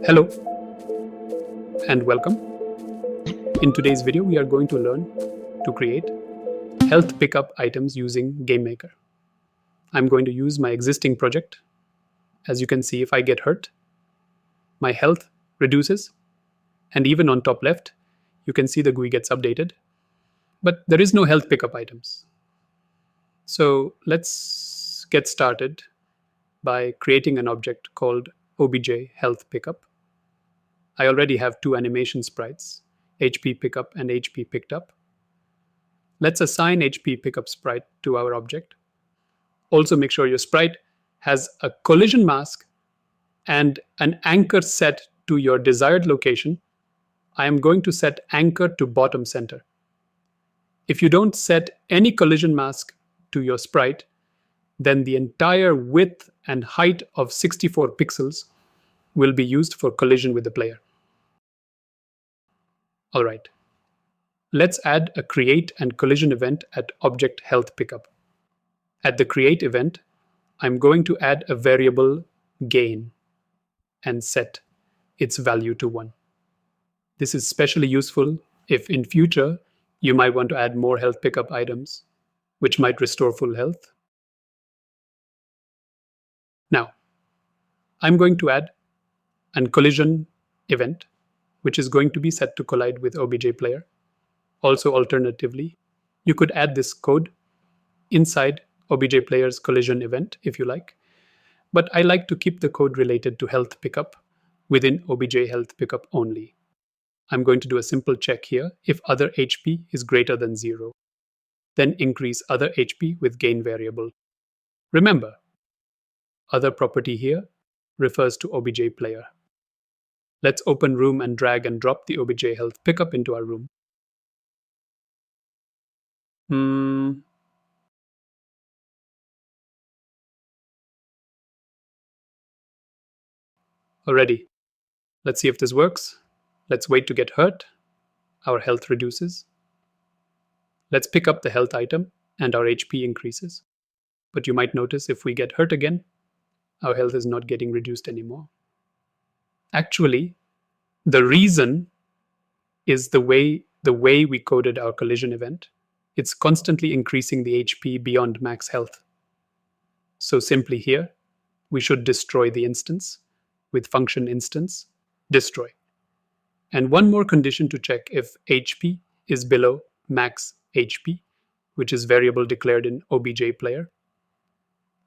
Hello and welcome. In today's video, we are going to learn to create health pickup items using GameMaker. I'm going to use my existing project. As you can see, if I get hurt, my health reduces, and even on top left, you can see the GUI gets updated. But there is no health pickup items. So let's get started by creating an object called obj health pickup. I already have two animation sprites, HP pickup and HP picked up. Let's assign HP pickup sprite to our object. Also make sure your sprite has a collision mask and an anchor set to your desired location. I am going to set anchor to bottom center. If you don't set any collision mask to your sprite, then the entire width and height of 64 pixels will be used for collision with the player. All right, let's add a create and collision event at object health pickup. At the create event, I'm going to add a variable gain and set its value to 1. This is especially useful if in future you might want to add more health pickup items, which might restore full health. Now, I'm going to add a collision event, which is going to be set to collide with obj player. Also, alternatively, you could add this code inside obj player's collision event if you like, but I like to keep the code related to health pickup within obj health pickup only. I'm going to do a simple check here. If other HP is greater than 0, then increase other HP with gain variable. Remember, other property here refers to obj player. Let's open room and drag and drop the obj health pickup into our room. Already. Let's see if this works. Let's wait to get hurt. Our health reduces. Let's pick up the health item and our HP increases. But you might notice if we get hurt again, our health is not getting reduced anymore. Actually, the reason is the way we coded our collision event. It's constantly increasing the HP beyond max health. So simply here, we should destroy the instance with function instance destroy. And one more condition to check if HP is below max HP, which is variable declared in obj player.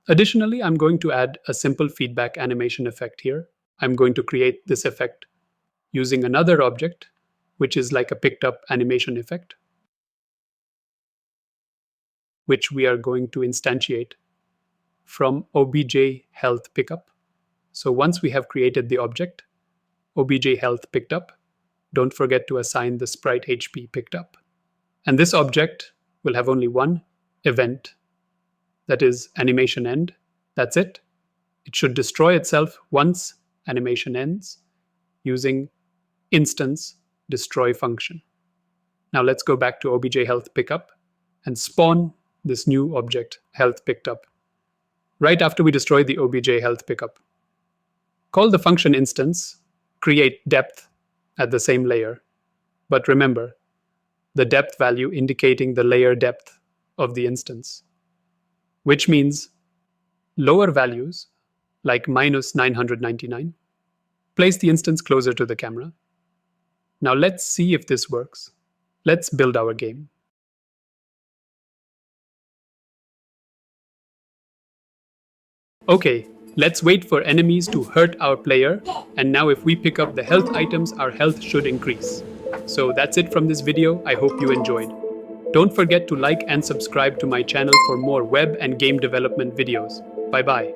Additionally, I'm going to add a simple feedback animation effect here. I'm going to create this effect using another object, which is like a picked up animation effect, which we are going to instantiate from obj health pickup. So once we have created the object, obj health picked up, don't forget to assign the sprite HP picked up. And this object will have only one event, that is animation end. That's it. It should destroy itself once animation ends using instance destroy function. Now let's go back to obj health pickup and spawn this new object health picked up right after we destroy the obj health pickup. Call the function instance create depth at the same layer, but remember the depth value indicating the layer depth of the instance, which means lower values like minus 999. Place the instance closer to the camera. Now let's see if this works. Let's build our game. Okay, let's wait for enemies to hurt our player, and now if we pick up the health items, our health should increase. So that's it from this video. I hope you enjoyed. Don't forget to like and subscribe to my channel for more web and game development videos. Bye-bye.